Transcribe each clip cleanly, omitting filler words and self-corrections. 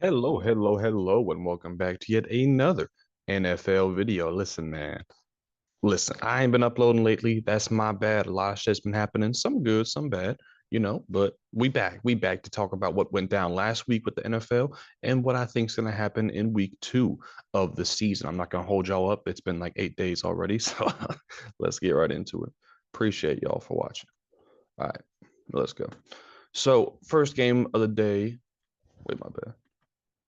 Hello, hello, hello, and welcome back to yet another NFL video. Listen, man. Listen, I ain't been uploading lately. That's my bad. A lot of shit's been happening. Some good, some bad, but we back. We back to talk about what went down last week with the NFL and what I think's gonna happen in week two of the season. I'm not gonna hold y'all up. It's been like 8 days already, so let's get right into it. Appreciate y'all for watching. All right, let's go. So, first game of the day. Wait, my bad.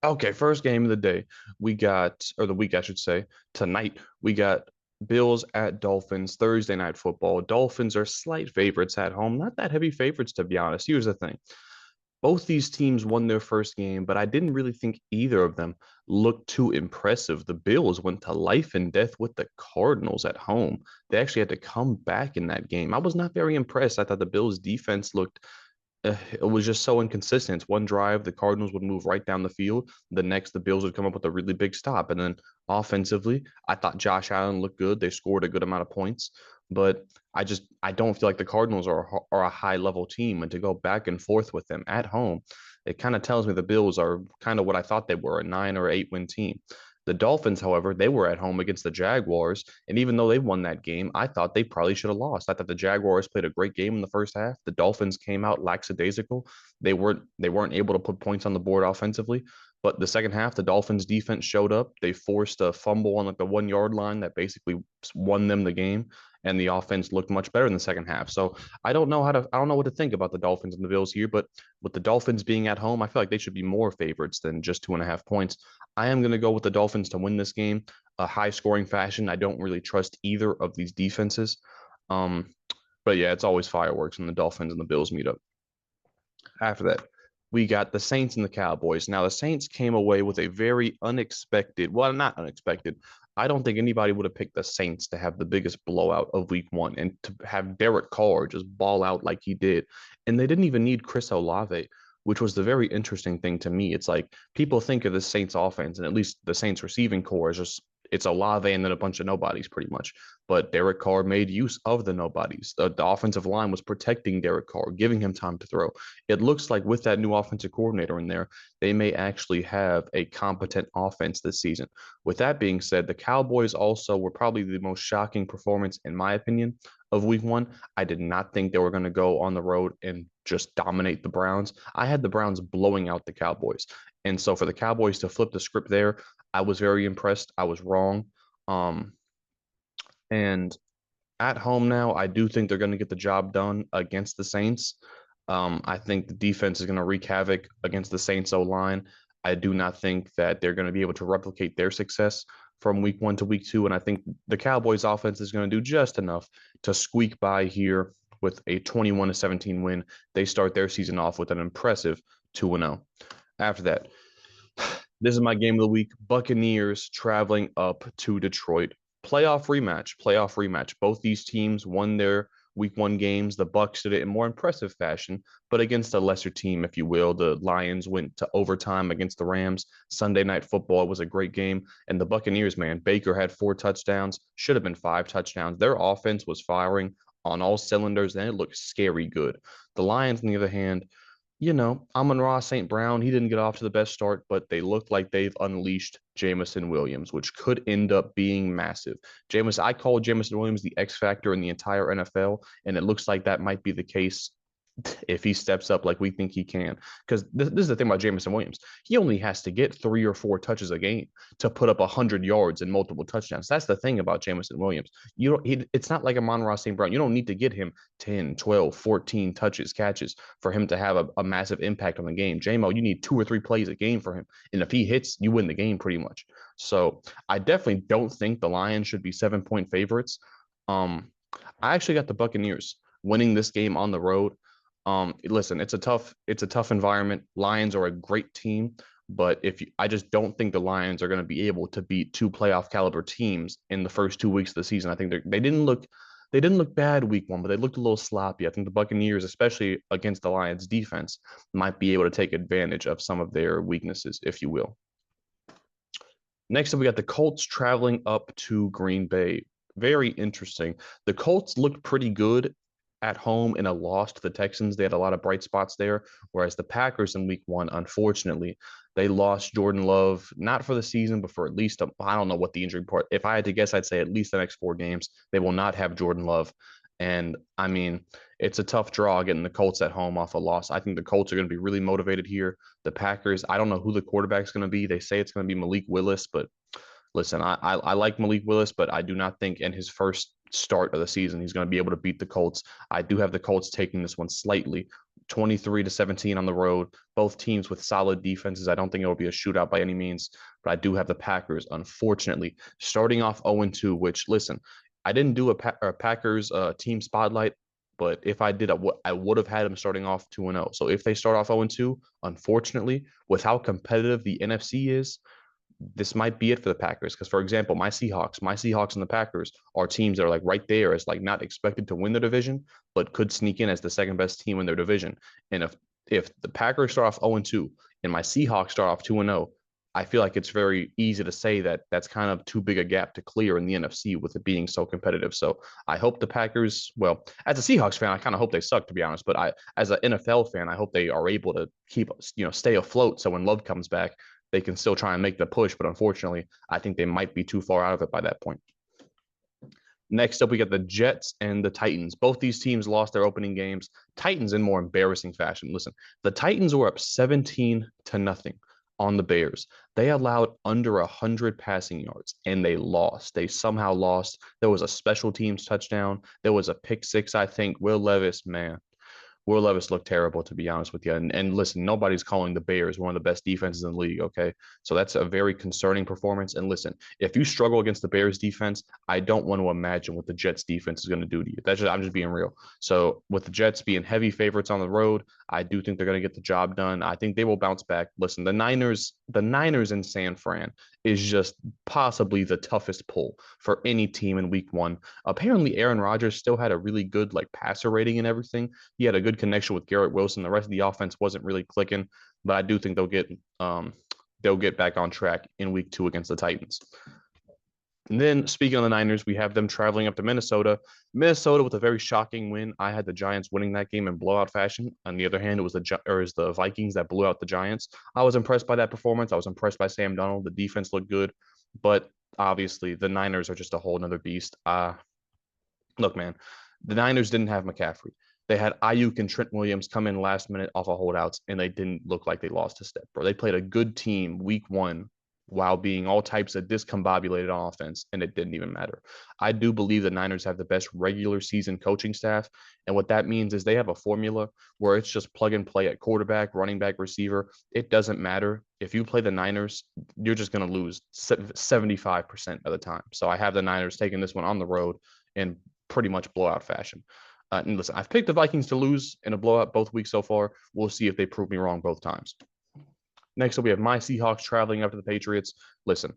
Okay, first game of the day, we got, or the week, I should say, tonight, we got Bills at Dolphins, Thursday night football. Dolphins are slight favorites at home, not that heavy favorites, to be honest. Here's the thing. Both these teams won their first game, but I didn't really think either of them looked too impressive. The Bills went to life and death with the Cardinals at home. They actually had to come back in that game. I was not very impressed. I thought the Bills' defense looked it was just so inconsistent. One drive, the Cardinals would move right down the field. The next, the Bills would come up with a really big stop. And then offensively, I thought Josh Allen looked good. They scored a good amount of points, but I don't feel like the Cardinals are a high level team. And to go back and forth with them at home, it kind of tells me the Bills are kind of what I thought they were, a 9 or 8 win team. The Dolphins, however, they were at home against the Jaguars. And even though they won that game, I thought they probably should have lost. I thought the Jaguars played a great game in the first half. The Dolphins came out lackadaisical. They weren't able to put points on the board offensively. But the second half, the Dolphins defense showed up. They forced a fumble on like the 1 yard line that basically won them the game. And the offense looked much better in the second half. So I don't know what to think about the Dolphins and the Bills here, but with the Dolphins being at home, I feel like they should be more favorites than just 2.5 points. I am going to go with the Dolphins to win this game, a high scoring fashion. I don't really trust either of these defenses. Um, but yeah, it's always fireworks when the Dolphins and the Bills meet up. After that, we got the Saints and the Cowboys. Now, the Saints came away with a very unexpected, well, not unexpected. I don't think anybody would have picked the Saints to have the biggest blowout of week one and to have Derek Carr just ball out like he did. And they didn't even need Chris Olave, which was the very interesting thing to me. It's like people think of the Saints offense and at least the Saints receiving core is just it's Olave and then a bunch of nobodies pretty much. But Derek Carr made use of the nobodies. The offensive line was protecting Derek Carr, giving him time to throw. It looks like with that new offensive coordinator in there, they may actually have a competent offense this season. With that being said, the Cowboys also were probably the most shocking performance, in my opinion, of week one. I did not think they were going to go on the road and just dominate the Browns. I had the Browns blowing out the Cowboys. And so for the Cowboys to flip the script there, I was very impressed. I was wrong. Um, and at home now, I do think they're going to get the job done against the Saints. I think the defense is going to wreak havoc against the Saints O line. I do not think that they're going to be able to replicate their success from week one to week two. And I think the Cowboys offense is going to do just enough to squeak by here with a 21-17 win. They start their season off with an impressive 2-0. After that, this is my game of the week. Buccaneers traveling up to Detroit. Playoff rematch. Both these teams won their week one games. The Bucs did it in more impressive fashion, but against a lesser team, if you will. The Lions went to overtime against the Rams. Sunday night football was a great game. And the Buccaneers, man, Baker had 4 touchdowns, should have been 5 touchdowns. Their offense was firing on all cylinders, and it looked scary good. The Lions, on the other hand, Amon-Ra St. Brown, he didn't get off to the best start, but they look like they've unleashed Jameson Williams, which could end up being massive. I call Jameson Williams the X factor in the entire NFL, and it looks like that might be the case if he steps up like we think he can. Because this is the thing about Jameson Williams. He only has to get 3 or 4 touches a game to put up 100 yards and multiple touchdowns. That's the thing about Jameson Williams. It's not like Amon-Ra St. Brown. You don't need to get him 10, 12, 14 touches, catches for him to have a massive impact on the game. JMO, you need 2 or 3 plays a game for him. And if he hits, you win the game pretty much. So I definitely don't think the Lions should be 7 point favorites. I actually got the Buccaneers winning this game on the road. Listen, it's a tough environment. Lions are a great team, but I just don't think the Lions are going to be able to beat 2 playoff caliber teams in the first 2 weeks of the season. I think they didn't look bad week one, but they looked a little sloppy. I think the Buccaneers, especially against the Lions defense, might be able to take advantage of some of their weaknesses, if you will. Next up, we got the Colts traveling up to Green Bay. Very interesting. The Colts looked pretty good at home in a loss to the Texans. They had a lot of bright spots there. Whereas the Packers in week one, unfortunately, they lost Jordan Love, not for the season, but for at least, I don't know what the injury part. If I had to guess, I'd say at least the next 4 games. They will not have Jordan Love. And I mean, it's a tough draw getting the Colts at home off a loss. I think the Colts are going to be really motivated here. The Packers, I don't know who the quarterback's going to be. They say it's going to be Malik Willis, but listen, I like Malik Willis, but I do not think in his first start of the season he's going to be able to beat the Colts. I do have the Colts taking this one slightly, 23-17 on the road. Both teams with solid defenses. I don't think it will be a shootout by any means, but I do have the Packers, unfortunately, starting off 0-2. Which, listen, I didn't do a Packers team spotlight. But if I did, I would have had them starting off 2-0. So if they start off 0-2, unfortunately, with how competitive the NFC is, this might be it for the Packers. Because, for example, my Seahawks and the Packers are teams that are like right there as like not expected to win the division, but could sneak in as the second best team in their division. And if the Packers start off 0-2 and my Seahawks start off 2-0, I feel like it's very easy to say that that's kind of too big a gap to clear in the NFC with it being so competitive. So I hope the Packers, well, as a Seahawks fan, I kind of hope they suck, to be honest. But as an NFL fan, I hope they are able to keep, stay afloat. So when Love comes back, they can still try and make the push. But unfortunately, I think they might be too far out of it by that point. Next up, we got the Jets and the Titans. Both these teams lost their opening games. Titans in more embarrassing fashion. Listen, the Titans were up 17-0 on the Bears. They allowed under 100 passing yards and they lost. They somehow lost. There was a special teams touchdown. There was a pick six, I think. Will Levis, man, Will Levis looked terrible, to be honest with you. And listen, nobody's calling the Bears one of the best defenses in the league. Okay. So that's a very concerning performance. And listen, if you struggle against the Bears defense, I don't want to imagine what the Jets defense is going to do to you. I'm just being real. So with the Jets being heavy favorites on the road, I do think they're going to get the job done. I think they will bounce back. Listen, the Niners in San Fran is just possibly the toughest pull for any team in week one. Apparently, Aaron Rodgers still had a really good like passer rating and everything. He had a good connection with Garrett Wilson. The rest of the offense wasn't really clicking, but I do think they'll get back on track in week two against the Titans. And then speaking of the Niners, we have them traveling up to Minnesota. Minnesota with a very shocking win. I had the Giants winning that game in blowout fashion. On the other hand, it was the Vikings that blew out the Giants. I was impressed by that performance. I was impressed by Sam Darnold. The defense looked good, but obviously the Niners are just a whole nother beast. Look, man, the Niners didn't have McCaffrey. They had Ayuk and Trent Williams come in last minute off of holdouts, and they didn't look like they lost a step, bro. They played a good team week one while being all types of discombobulated on offense, and it didn't even matter. I do believe the Niners have the best regular season coaching staff, and what that means is they have a formula where it's just plug and play at quarterback, running back, receiver. It doesn't matter. If you play the Niners, you're just going to lose 75% of the time. So I have the Niners taking this one on the road in pretty much blowout fashion. And listen, I've picked the Vikings to lose in a blowout both weeks so far. We'll see if they prove me wrong both times. Next up, we have my Seahawks traveling up to the Patriots. Listen,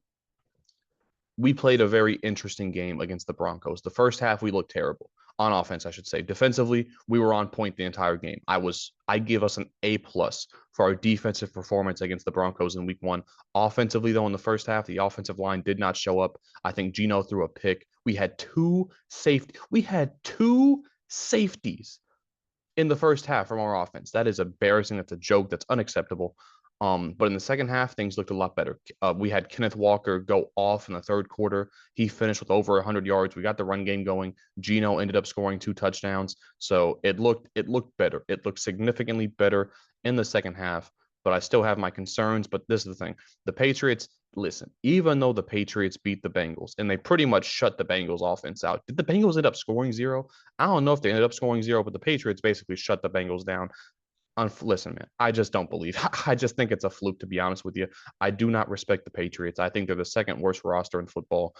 we played a very interesting game against the Broncos. The first half, we looked terrible on offense, I should say. Defensively, we were on point the entire game. I give us an A+ for our defensive performance against the Broncos in week one. Offensively, though, in the first half, the offensive line did not show up. I think Geno threw a pick. We had two safeties in the first half from our offense. That is embarrassing. That's a joke. That's unacceptable. But in the second half, things looked a lot better. We had Kenneth Walker go off in the third quarter. He finished with over 100 yards. We got the run game going. Geno ended up scoring 2 touchdowns. So it looked better. It looked significantly better in the second half. But I still have my concerns. But this is the thing. The Patriots, listen, even though the Patriots beat the Bengals and they pretty much shut the Bengals offense out, did the Bengals end up scoring 0? I don't know if they ended up scoring 0, but the Patriots basically shut the Bengals down. Listen, man, I just don't believe. I just think it's a fluke, to be honest with you. I do not respect the Patriots. I think they're the second worst roster in football.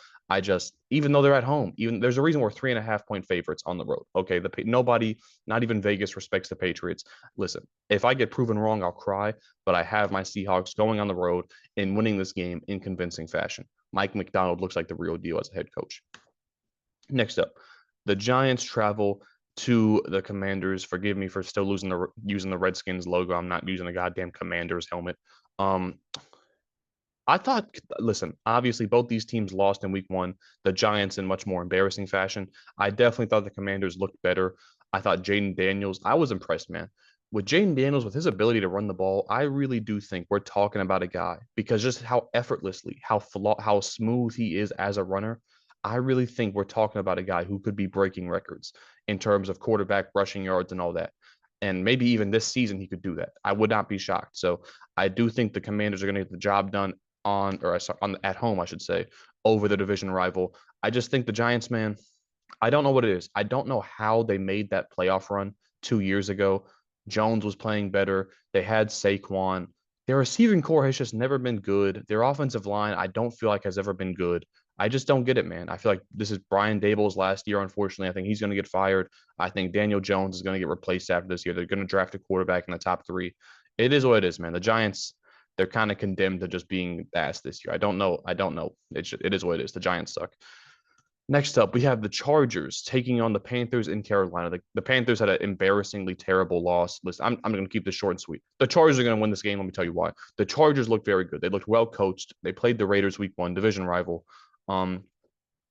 Even though they're at home, even there's a reason we're 3.5 point favorites on the road. Okay, nobody, not even Vegas, respects the Patriots. Listen, if I get proven wrong, I'll cry. But I have my Seahawks going on the road and winning this game in convincing fashion. Mike Macdonald looks like the real deal as a head coach. Next up, the Giants travel to the Commanders. Forgive me for still using the Redskins logo. I'm not using the goddamn Commanders helmet. I thought, listen, obviously both these teams lost in week one. The Giants in much more embarrassing fashion. I definitely thought the Commanders looked better. I thought Jaden Daniels, I was impressed, man. With Jaden Daniels, with his ability to run the ball, I really do think we're talking about a guy because just how effortlessly, how smooth he is as a runner. I really think we're talking about a guy who could be breaking records in terms of quarterback rushing yards and all that. And maybe even this season he could do that. I would not be shocked. So I do think the Commanders are going to get the job done at home, I should say, over the division rival. I just think the Giants, man, I don't know what it is. I don't know how they made that playoff run 2 years ago. Jones was playing better. They had Saquon. Their receiving core has just never been good. Their offensive line, I don't feel like has ever been good. I just don't get it, man. I feel like this is Brian Dable's last year, unfortunately. I think he's going to get fired. I think Daniel Jones is going to get replaced after this year. They're going to draft a quarterback in the top three. It is what it is, man. The Giants, they're kind of condemned to just being ass this year. I don't know. I don't know. It is what it is. The Giants suck. Next up, we have the Chargers taking on the Panthers in Carolina. The Panthers had an embarrassingly terrible loss. Listen, I'm going to keep this short and sweet. The Chargers are going to win this game. Let me tell you why. The Chargers looked very good. They looked well coached. They played the Raiders week one, division rival. Um,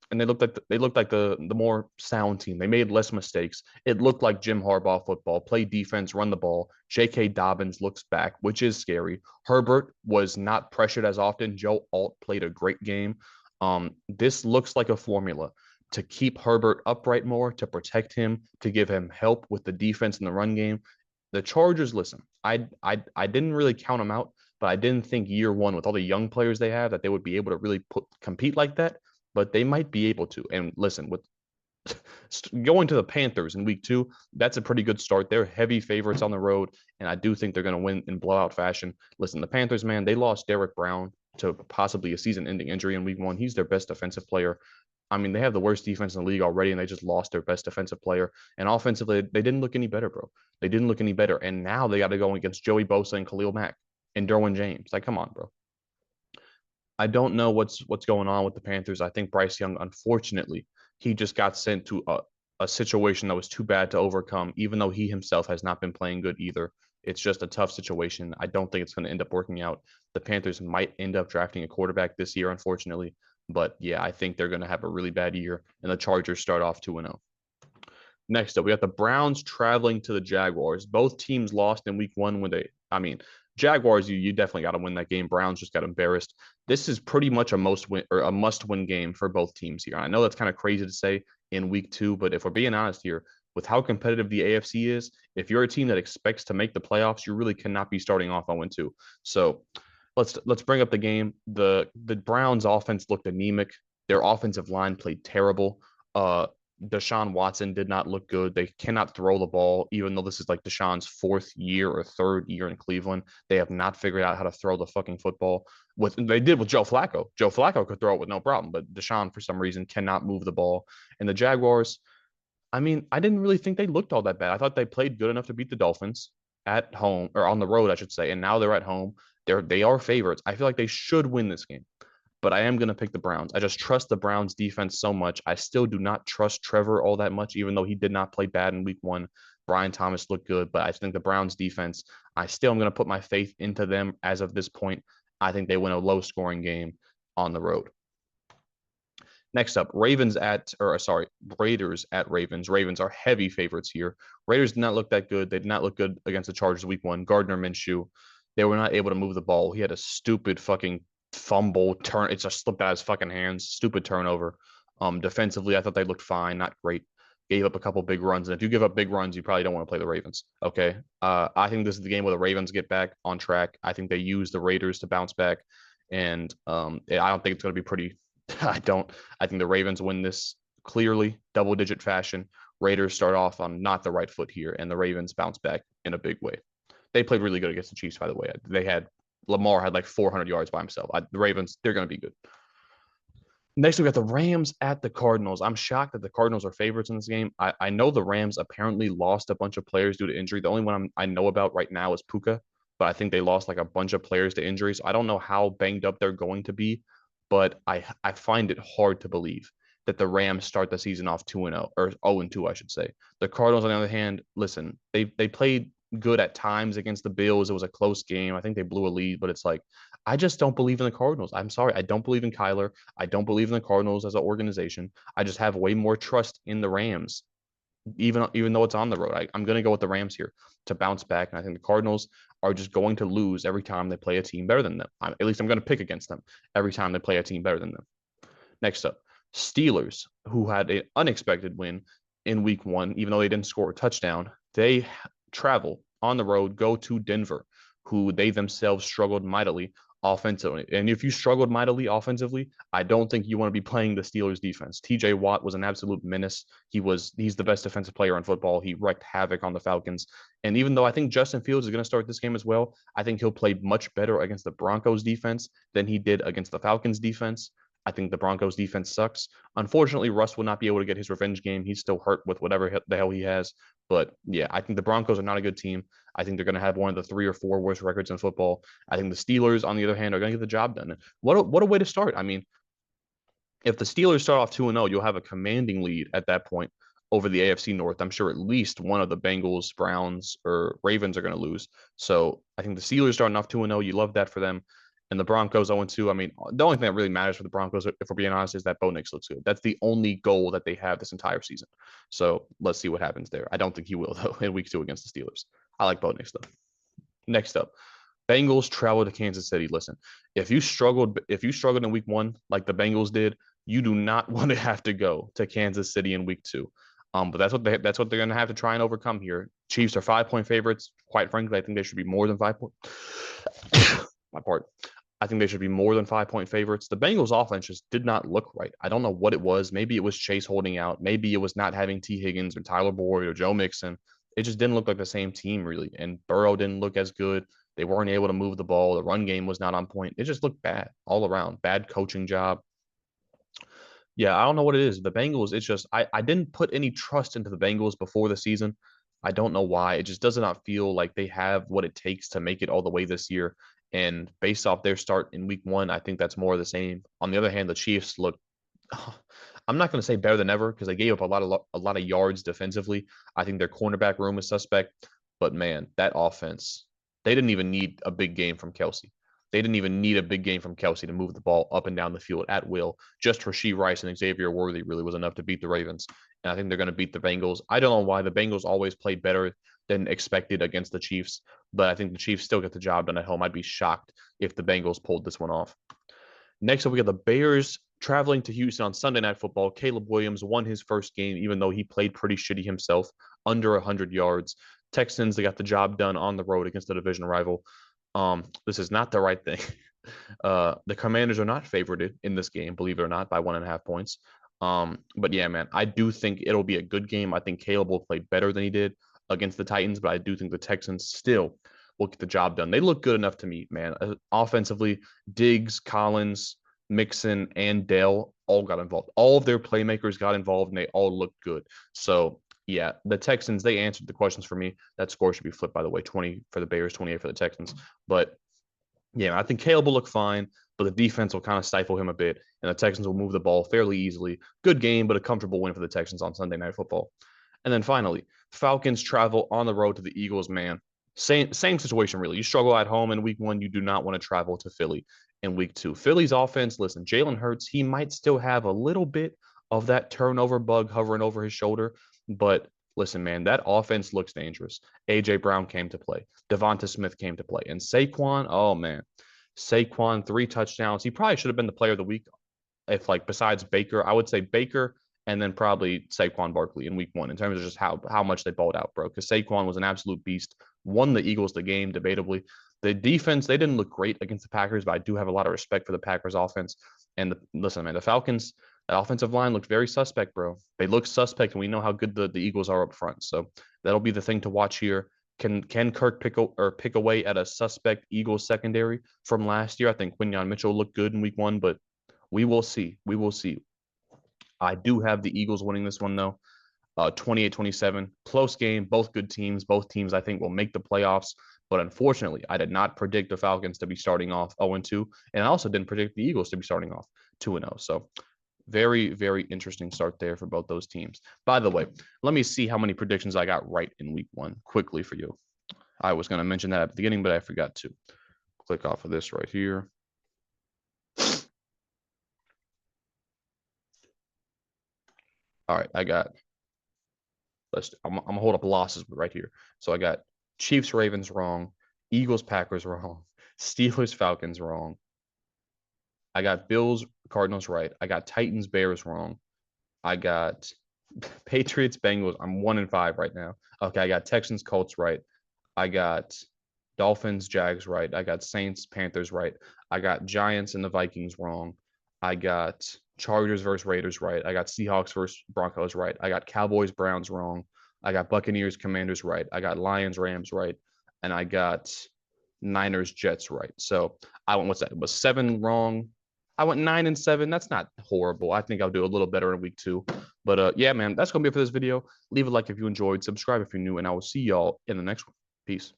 and they looked like the more sound team. They made less mistakes. It looked like Jim Harbaugh football. Play defense, run the ball. J.K. Dobbins looks back, which is scary. Herbert was not pressured as often. Joe Alt played a great game. This looks like a formula to keep Herbert upright more, to protect him, to give him help with the defense in the run game. The Chargers, listen, I didn't really count them out, but I didn't think year one with all the young players they have that they would be able to really compete like that. But they might be able to. And listen, with going to the Panthers in week two, that's a pretty good start. They're heavy favorites on the road, and I do think they're going to win in blowout fashion. Listen, the Panthers, man, they lost Derek Brown to possibly a season-ending injury in week one. He's their best defensive player. I mean, they have the worst defense in the league already, and they just lost their best defensive player. And offensively, they didn't look any better, bro. They didn't look any better. And now they got to go against Joey Bosa and Khalil Mack and Derwin James. Like, come on, bro. I don't know what's going on with the Panthers. I think Bryce Young, unfortunately, he just got sent to a situation that was too bad to overcome, even though he himself has not been playing good either. It's just a tough situation. I don't think it's going to end up working out. The Panthers might end up drafting a quarterback this year, unfortunately. But yeah, I think they're going to have a really bad year, and the Chargers start off 2-0. Next up, we got the Browns traveling to the Jaguars. Both teams lost in week one when Jaguars, you definitely got to win that game. Browns just got embarrassed. This is pretty much a must win game for both teams here. I know that's kind of crazy to say in week two, but if we're being honest here, with how competitive the AFC is, if you're a team that expects to make the playoffs, you really cannot be starting off on 1-2. So let's bring up the game. The Browns offense looked anemic. Their offensive line played terrible. Deshaun Watson did not look good. They cannot throw the ball, even though this is like Deshaun's fourth year or third year in Cleveland. They have not figured out how to throw the fucking football. They did with Joe Flacco. Joe Flacco could throw it with no problem, but Deshaun for some reason cannot move the ball. And the Jaguars, I mean, I didn't really think they looked all that bad. I thought they played good enough to beat the Dolphins at home or on the road, I should say. And now they're at home. They are favorites. I feel like they should win this game, but I am going to pick the Browns. I just trust the Browns defense so much. I still do not trust Trevor all that much, even though he did not play bad in week one. Brian Thomas looked good, but I think the Browns defense, I still am going to put my faith into them as of this point. I think they win a low scoring game on the road. Next up, Raiders at Ravens. Ravens are heavy favorites here. Raiders did not look that good. They did not look good against the Chargers week one. Gardner Minshew, they were not able to move the ball. He had a stupid fucking fumble turn. It just slipped out of his fucking hands. Stupid turnover. Defensively, I thought they looked fine, not great. Gave up a couple big runs, and if you give up big runs, you probably don't want to play the Ravens. Okay, I think this is the game where the Ravens get back on track. I think they use the Raiders to bounce back, and I don't think it's going to be pretty. I don't. I think the Ravens win this clearly, double-digit fashion. Raiders start off on not the right foot here, and the Ravens bounce back in a big way. They played really good against the Chiefs, by the way. Lamar had like 400 yards by himself. The Ravens, they're going to be good. Next, we got the Rams at the Cardinals. I'm shocked that the Cardinals are favorites in this game. I know the Rams apparently lost a bunch of players due to injury. The only one I know about right now is Puka, but I think they lost like a bunch of players to injury. So I don't know how banged up they're going to be, but I find it hard to believe that the Rams start the season off 2-0 or 0-2, I should say. The Cardinals, on the other hand, listen, they played good at times against the Bills. It was a close game. I think they blew a lead, but it's like I just don't believe in the Cardinals. I'm sorry. I don't believe in Kyler. I don't believe in the Cardinals as an organization. I just have way more trust in the Rams even though it's on the road. I'm going to go with the Rams here to bounce back, and I think the Cardinals are just going to lose every time they play a team better than them. At least I'm going to pick against them every time they play a team better than them. Next up, Steelers, who had an unexpected win in week one, even though they didn't score a touchdown. They travel on the road, go to Denver, who they themselves struggled mightily offensively. And if you struggled mightily offensively, I don't think you want to be playing the Steelers defense. TJ Watt was an absolute menace. He's the best defensive player in football. He wreaked havoc on the Falcons. And even though I think Justin Fields is going to start this game as well, I think he'll play much better against the Broncos defense than he did against the Falcons defense. I think the Broncos defense sucks. Unfortunately, Russ will not be able to get his revenge game. He's still hurt with whatever the hell he has. But yeah, I think the Broncos are not a good team. I think they're going to have one of the 3 or 4 worst records in football. I think the Steelers, on the other hand, are going to get the job done. What a way to start. I mean, if the Steelers start off 2-0, you'll have a commanding lead at that point over the AFC North. I'm sure at least one of the Bengals, Browns, or Ravens are going to lose. So I think the Steelers starting off 2-0, you love that for them. And the Broncos 0-2. I mean, the only thing that really matters for the Broncos, if we're being honest, is that Bo Nix looks good. That's the only goal that they have this entire season. So let's see what happens there. I don't think he will, though, in week 2 against the Steelers. I like Bo Nix, though. Next up, Bengals travel to Kansas City. Listen, if you struggled in week 1 like the Bengals did, you do not want to have to go to Kansas City in week 2. But that's what they're going to have to try and overcome here. Chiefs are 5-point favorites. Quite frankly, I think they should be more than 5 point. My part. I think they should be more than 5-point favorites. The Bengals offense just did not look right. I don't know what it was. Maybe it was Chase holding out. Maybe it was not having T. Higgins or Tyler Boyd or Joe Mixon. It just didn't look like the same team really. And Burrow didn't look as good. They weren't able to move the ball. The run game was not on point. It just looked bad all around. Bad coaching job. Yeah, I don't know what it is. The Bengals, it's just I didn't put any trust into the Bengals before the season. I don't know why. It just does not feel like they have what it takes to make it all the way this year. And based off their start in week 1, I think that's more of the same. On the other hand, the Chiefs look I'm not going to say better than ever because they gave up a lot of yards defensively. I think their cornerback room is suspect, but man, that offense, they didn't even need a big game from Kelsey. They didn't even need a big game from Kelsey to move the ball up and down the field at will. Just Rashee Rice and Xavier Worthy really was enough to beat the Ravens. And I think they're going to beat the Bengals. I don't know why the Bengals always play better than expected against the Chiefs, but I think the Chiefs still get the job done at home. I'd be shocked if the Bengals pulled this one off. Next up, we got the Bears traveling to Houston on Sunday Night Football. Caleb Williams won his first game, even though he played pretty shitty himself, under 100 yards. Texans, they got the job done on the road against the division rival. This is not the right thing. The Commanders are not favored in this game, believe it or not, by 1.5 points. But yeah, man, I do think it'll be a good game. I think Caleb will play better than he did against the Titans, but I do think the Texans still will get the job done. They look good enough to me, man. Offensively, Diggs, Collins, Mixon, and Dell all got involved. All of their playmakers got involved, and they all looked good. So yeah, the Texans, they answered the questions for me. That score should be flipped, by the way, 20 for the Bears, 28 for the Texans. But yeah, I think Caleb will look fine, but the defense will kind of stifle him a bit, and the Texans will move the ball fairly easily. Good game, but a comfortable win for the Texans on Sunday Night Football. And then finally, Falcons travel on the road to the Eagles, man. Same situation, really. You struggle at home in week 1. You do not want to travel to Philly in week 2. Philly's offense, listen, Jalen Hurts, he might still have a little bit of that turnover bug hovering over his shoulder, but listen, man, that offense looks dangerous. AJ Brown came to play. Devonta Smith came to play. And Saquon, oh man. Saquon, 3 touchdowns. He probably should have been the player of the week if like besides Baker. I would say Baker and then probably Saquon Barkley in week 1 in terms of just how much they balled out, bro. Because Saquon was an absolute beast. Won the Eagles the game, debatably. The defense, they didn't look great against the Packers, but I do have a lot of respect for the Packers offense. And listen, man, the Falcons, that offensive line looked very suspect, bro. They look suspect, and we know how good the Eagles are up front. So that'll be the thing to watch here. Can Kirk pick away at a suspect Eagles secondary from last year? I think Quinyon Mitchell looked good in week 1, but we will see. We will see. I do have the Eagles winning this one, though. 28-27. Close game. Both good teams. Both teams, I think, will make the playoffs. But unfortunately, I did not predict the Falcons to be starting off 0-2. And I also didn't predict the Eagles to be starting off 2-0. So very, very interesting start there for both those teams. By the way, let me see how many predictions I got right in week 1 quickly for you. I was going to mention that at the beginning, but I forgot to. Click off of this right here. All right, I got I'm gonna hold up losses right here. So I got Chiefs Ravens wrong, Eagles Packers wrong, Steelers Falcons wrong. I got Bills Cardinals right. I got Titans Bears wrong. I got Patriots Bengals. I'm 1-5 right now. Okay, I got Texans Colts right. I got Dolphins Jags right. I got Saints Panthers right. I got Giants and the Vikings wrong. I got Chargers versus Raiders right. I got Seahawks versus Broncos right. I got Cowboys Browns wrong. I got Buccaneers Commanders right. I got Lions Rams right. And I got Niners Jets right. So I went, what's that? It was 7 wrong. I went 9-7. That's not horrible. I think I'll do a little better in week 2. But yeah, man, that's gonna be it for this video. Leave a like if you enjoyed, subscribe if you're new, and I will see y'all in the next one. Peace.